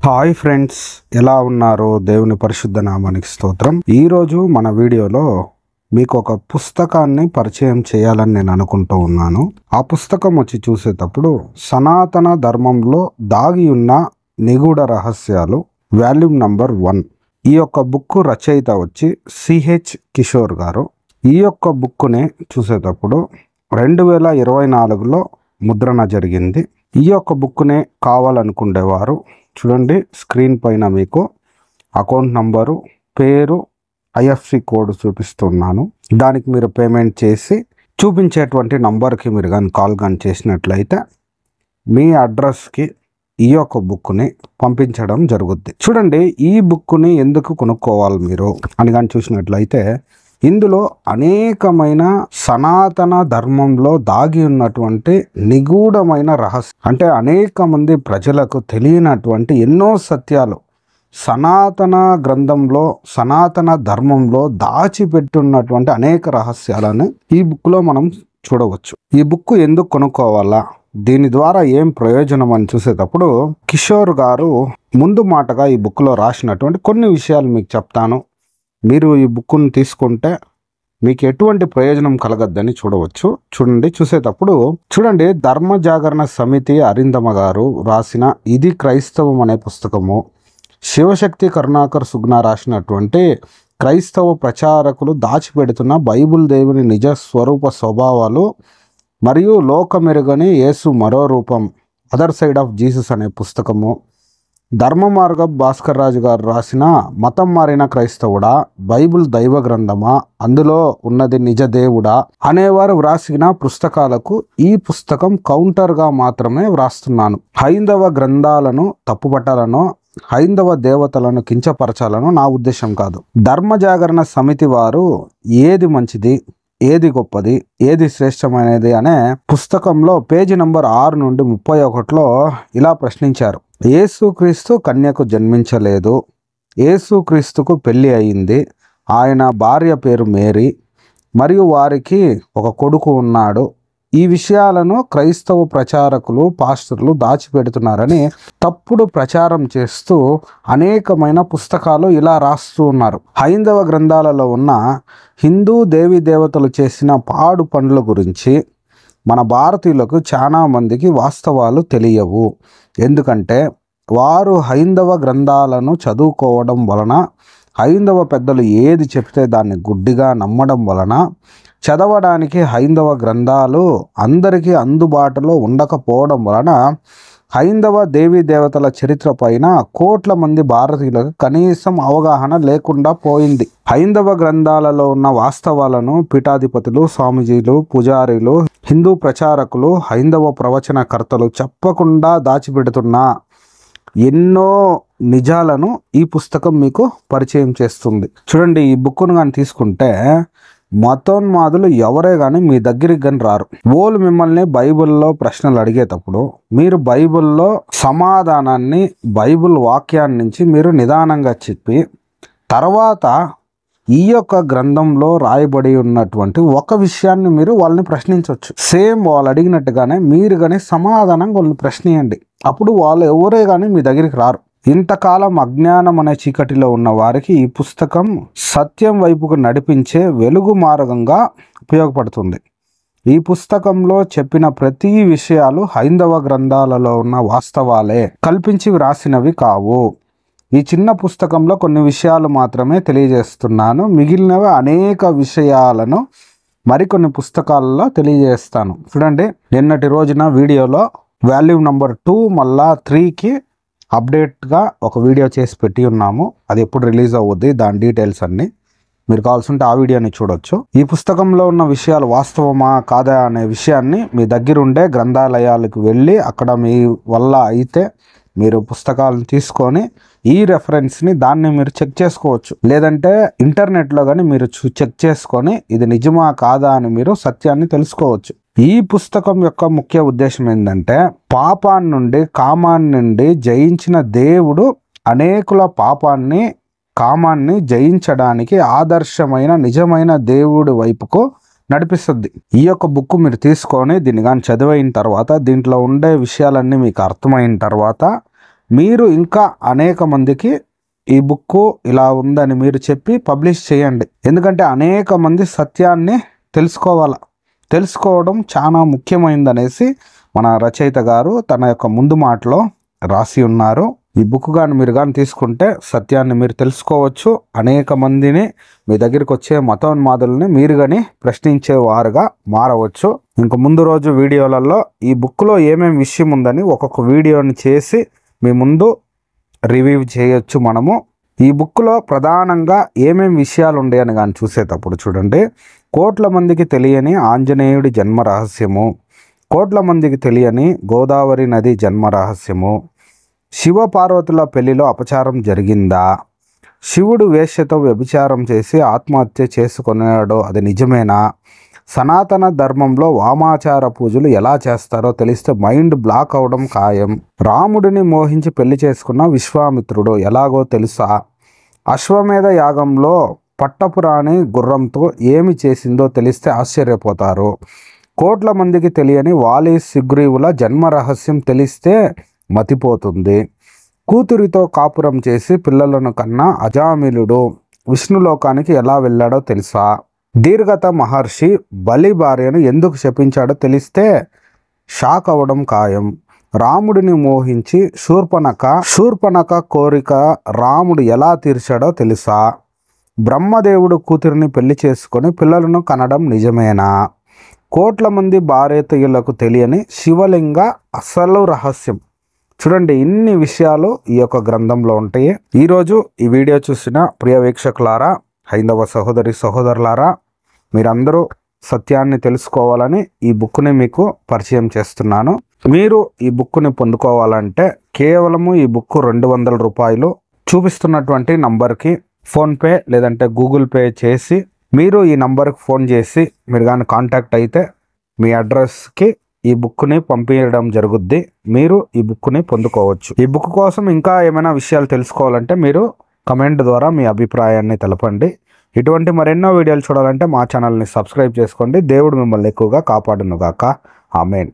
Hi friends, ఎలా ఉన్నారు? దేవుని పరిశుద్ధ నామానికి స్తోత్రం. ఈరోజు మన వీడియోలో మీకు ఒక పుస్తకాన్ని పరిచయం చేయాలని నేను అనుకుంటూ ఉన్నాను. ఆ పుస్తకం వచ్చి చూసేటప్పుడు సనాతన ధర్మంలో దాగి ఉన్న నిగూఢ రహస్యాలు వాల్యూమ్ నంబర్ 1. ఈ యొక్క బుక్ రచయిత వచ్చి సిహెచ్ కిషోర్ గారు. ఈ యొక్క బుక్ని చూసేటప్పుడు 2024లో ముద్రణ జరిగింది. ఈ యొక్క బుక్ని కావాలనుకునేవారు చూడండి, స్క్రీన్ పైన మీకు అకౌంట్ నంబరు, పేరు, ఐఎఫ్సి కోడ్ చూపిస్తున్నాను. దానికి మీరు పేమెంట్ చేసి చూపించేటువంటి నంబర్కి మీరు కానీ కాల్ కానీ చేసినట్లయితే మీ అడ్రస్కి ఈ యొక్క బుక్ని పంపించడం జరుగుద్ది. చూడండి, ఈ బుక్ని ఎందుకు కొనుక్కోవాలి మీరు అని కానీ చూసినట్లయితే ఇందులో అనేకమైన సనాతన ధర్మంలో దాగి ఉన్నటువంటి నిగూఢమైన రహస్యం, అంటే అనేక మంది ప్రజలకు తెలియనటువంటి ఎన్నో సత్యాలు సనాతన గ్రంథంలో, సనాతన ధర్మంలో దాచిపెట్టున్నటువంటి అనేక రహస్యాలను ఈ బుక్లో మనం చూడవచ్చు. ఈ బుక్ ఎందుకు కొనుక్కోవాలా, దీని ద్వారా ఏం ప్రయోజనం అని చూసేటప్పుడు కిషోర్ గారు ముందు మాటగా ఈ బుక్లో రాసినటువంటి కొన్ని విషయాలు మీకు చెప్తాను. మీరు ఈ బుక్ను తీసుకుంటే మీకు ఎటువంటి ప్రయోజనం కలగద్దని చూడవచ్చు. చూసేటప్పుడు చూడండి, ధర్మ జాగరణ సమితి అరిందమ గారు రాసిన ఇది క్రైస్తవం అనే పుస్తకము, శివశక్తి కరుణాకర్ సుగ్నా రాసినటువంటి క్రైస్తవ ప్రచారకులు దాచిపెడుతున్న బైబిల్ దేవుని నిజ స్వరూప స్వభావాలు మరియు లోకమెరుగని యేసు మరో రూపం, అదర్ సైడ్ ఆఫ్ జీసస్ అనే పుస్తకము, ధర్మ మార్గ భాస్కర్ రాజు గారు రాసిన మతం మారిన క్రైస్తవుడా, బైబిల్ దైవ గ్రంథమా, అందులో ఉన్నది నిజ దేవుడా అనేవారు వ్రాసిన పుస్తకాలకు ఈ పుస్తకం కౌంటర్గా మాత్రమే వ్రాస్తున్నాను. హైందవ గ్రంథాలను తప్పుపట్టాలనో హైందవ దేవతలను కించపరచాలనో నా ఉద్దేశం కాదు. ధర్మ జాగరణ సమితి వారు ఏది మంచిది, ఏది గొప్పది, ఏది శ్రేష్టమైనది అనే పుస్తకంలో పేజీ నంబర్ 6 నుండి 31లో ఇలా ప్రశ్నించారు. యేసుక్రీస్తు కన్యకు జన్మించలేదు, యేసుక్రీస్తుకు పెళ్లి అయింది, ఆయన భార్య పేరు మేరీ మరియు వారికి ఒక కొడుకు ఉన్నాడు. ఈ విషయాలను క్రైస్తవ ప్రచారకులు, పాస్టర్లు దాచిపెడుతున్నారని తప్పుడు ప్రచారం చేస్తూ అనేకమైన పుస్తకాలు ఇలా రాస్తూ ఉన్నారు. హైందవ గ్రంథాలలో ఉన్న హిందూ దేవీ దేవతలు చేసిన పాడు పనుల గురించి మన భారతీయులకు చాలా మందికి వాస్తవాలు తెలియవు. ఎందుకంటే వారు హైందవ గ్రంథాలను చదువుకోవడం వలన, హైందవ పెద్దలు ఏది చెప్తే దాన్ని గుడ్డిగా నమ్మడం వలన, చదవడానికి హైందవ గ్రంథాలు అందరికీ అందుబాటులో ఉండకపోవడం వలన హైందవ దేవీ దేవతల చరిత్ర పైన కోట్ల మంది భారతీయులకు కనీసం అవగాహన లేకుండా పోయింది. హైందవ గ్రంథాలలో ఉన్న వాస్తవాలను పీఠాధిపతులు, స్వామీజీలు, పూజారీలు, హిందూ ప్రచారకులు, హైందవ ప్రవచనకర్తలు చెప్పకుండా దాచిపెడుతున్న ఎన్నో నిజాలను ఈ పుస్తకం మీకు పరిచయం చేస్తుంది. చూడండి, ఈ బుక్ను కానీ తీసుకుంటే మతోన్మాదులు ఎవరే కానీ మీ దగ్గరికి కానీ రారు. వాళ్ళు మిమ్మల్ని బైబిల్లో ప్రశ్నలు అడిగేటప్పుడు మీరు బైబిల్లో సమాధానాన్ని, బైబిల్ వాక్యాన్ని నుంచి మీరు నిదానంగా చెప్పి తర్వాత ఈ యొక్క గ్రంథంలో రాయబడి ఉన్నటువంటి ఒక విషయాన్ని మీరు వాళ్ళని ప్రశ్నించవచ్చు. సేమ్ వాళ్ళు అడిగినట్టుగానే మీరు కానీ సమాధానం వాళ్ళని ప్రశ్నించండి. అప్పుడు వాళ్ళు ఎవరే కానీ మీ దగ్గరికి రారు. ఇంతకాలం అజ్ఞానం అనే చీకటిలో ఉన్న వారికి ఈ పుస్తకం సత్యం వైపుకు నడిపించే వెలుగు మార్గంగా ఉపయోగపడుతుంది. ఈ పుస్తకంలో చెప్పిన ప్రతి విషయాలు హైందవ గ్రంథాలలో ఉన్న వాస్తవాలే, కల్పించి వ్రాసినవి కావు. ఈ చిన్న పుస్తకంలో కొన్ని విషయాలు మాత్రమే తెలియజేస్తున్నాను. మిగిలినవి అనేక విషయాలను మరికొన్ని పుస్తకాలలో తెలియజేస్తాను. చూడండి, నిన్నటి రోజున వీడియోలో వాల్యూమ్ నంబర్ 2 మళ్ళా 3కి అప్డేట్గా ఒక వీడియో చేసి పెట్టి ఉన్నాము. అది ఎప్పుడు రిలీజ్ అవుద్ది, దాని డీటెయిల్స్ అన్నీ మీరు కావాల్సింటే ఆ వీడియోని చూడొచ్చు. ఈ పుస్తకంలో ఉన్న విషయాలు వాస్తవమా కాదా అనే విషయాన్ని మీ దగ్గరుండే గ్రంథాలయాలకు వెళ్ళి అక్కడ మీ వల్ల అయితే మీరు పుస్తకాలను తీసుకొని ఈ రెఫరెన్స్ని దాన్ని మీరు చెక్ చేసుకోవచ్చు. లేదంటే ఇంటర్నెట్లో కానీ మీరు చెక్ చేసుకొని ఇది నిజమా కాదా అని మీరు సత్యాన్ని తెలుసుకోవచ్చు. ఈ పుస్తకం యొక్క ముఖ్య ఉద్దేశం ఏంటంటే, పాపాన్ని నుండి, కామాన్ని నుండి జయించిన దేవుడు అనేకుల పాపాన్ని, కామాన్ని జయించడానికి ఆదర్శమైన నిజమైన దేవుడి వైపుకు నడిపిస్తుంది. ఈ యొక్క బుక్ మీరు తీసుకొని దీన్ని కానీ చదివైన తర్వాత, దీంట్లో ఉండే విషయాలన్నీ మీకు అర్థమైన తర్వాత మీరు ఇంకా అనేక మందికి ఈ బుక్ ఇలా ఉందని మీరు చెప్పి పబ్లిష్ చేయండి. ఎందుకంటే అనేక మంది సత్యాన్ని తెలుసుకోవడం చాలా ముఖ్యమైనదనేసి మన రచయిత గారు తన యొక్క ముందు మాటలో రాసి ఉన్నారు. ఈ బుక్ కానీ మీరు కానీ తీసుకుంటే సత్యాన్ని మీరు తెలుసుకోవచ్చు. అనేక మందిని మీ దగ్గరికి వచ్చే మతోన్మాదుల్ని మీరు కానీ ప్రశ్నించేవారుగా మారవచ్చు. ఇంక ముందు రోజు వీడియోలలో ఈ బుక్లో ఏమేమి విషయం ఉందని ఒక్కొక్క వీడియోని చేసి మీ ముందు రివ్యూ చేయొచ్చు. మనము ఈ బుక్లో ప్రధానంగా ఏమేమి విషయాలు ఉండేయని కానీ చూసేటప్పుడు చూడండి, కోట్ల మందికి తెలియని ఆంజనేయుడి జన్మ రహస్యము, కోట్ల మందికి తెలియని గోదావరి నది జన్మ రహస్యము, శివ పార్వతుల పెళ్లిలో అపచారం జరిగిందా, శివుడు వేశ్యతో వ్యభిచారం చేసి ఆత్మహత్య చేసుకున్నాడో అది నిజమేనా, సనాతన ధర్మంలో వామాచార పూజలు ఎలా చేస్తారో తెలిస్తే మైండ్ బ్లాక్ అవడం ఖాయం, రాముడిని మోహించి పెళ్లి చేసుకున్న విశ్వామిత్రుడు ఎలాగో తెలుసా, అశ్వమేధ యాగంలో పట్టపురాణి గుర్రంతో ఏమి చేసిందో తెలిస్తే ఆశ్చర్యపోతారు, కోట్ల మందికి తెలియని వాలి సుగ్రీవుల జన్మ రహస్యం తెలిస్తే మతిపోతుంది, కూతురితో కాపురం చేసి పిల్లలను కన్నా అజామిలుడు విష్ణులోకానికి ఎలా వెళ్ళాడో తెలుసా, దీర్ఘత మహర్షి బలి భార్యను ఎందుకు శపించాడో తెలిస్తే షాక్ అవ్వడం ఖాయం, రాముడిని మోహించి శూర్పణక కోరిక రాముడు ఎలా తీర్చాడో తెలుసా, బ్రహ్మదేవుడు కూతురిని పెళ్లి చేసుకొని పిల్లలను కనడం నిజమేనా, కోట్ల మంది భారతీయులకు తెలియని శివలింగ అసలు రహస్యం. చూడండి, ఇన్ని విషయాలు ఈ యొక్క గ్రంథంలో ఉంటాయి. ఈరోజు ఈ వీడియో చూసిన ప్రియ వీక్షకులారా, హైందవ సహోదరులారా, మీరందరూ సత్యాన్ని తెలుసుకోవాలని ఈ బుక్ని మీకు పరిచయం చేస్తున్నాను. మీరు ఈ బుక్ని పొందుకోవాలంటే కేవలము ఈ బుక్ 200 రూపాయలు చూపిస్తున్నటువంటి నంబర్కి ఫోన్పే లేదంటే గూగుల్ పే చేసి మీరు ఈ నంబర్కి ఫోన్ చేసి మీరు కానీ కాంటాక్ట్ అయితే మీ అడ్రస్కి ఈ బుక్ని పంపించడం జరుగుద్ది. మీరు ఈ బుక్ని పొందుకోవచ్చు. ఈ బుక్ కోసం ఇంకా ఏమైనా విషయాలు తెలుసుకోవాలంటే మీరు కమెంట్ ద్వారా మీ అభిప్రాయాన్ని తెలపండి. ఇటువంటి మరెన్నో వీడియోలు చూడాలంటే మా ఛానల్ని సబ్స్క్రైబ్ చేసుకోండి. దేవుడు మిమ్మల్ని ఎక్కువగా కాపాడునుగాక. ఆమేన్.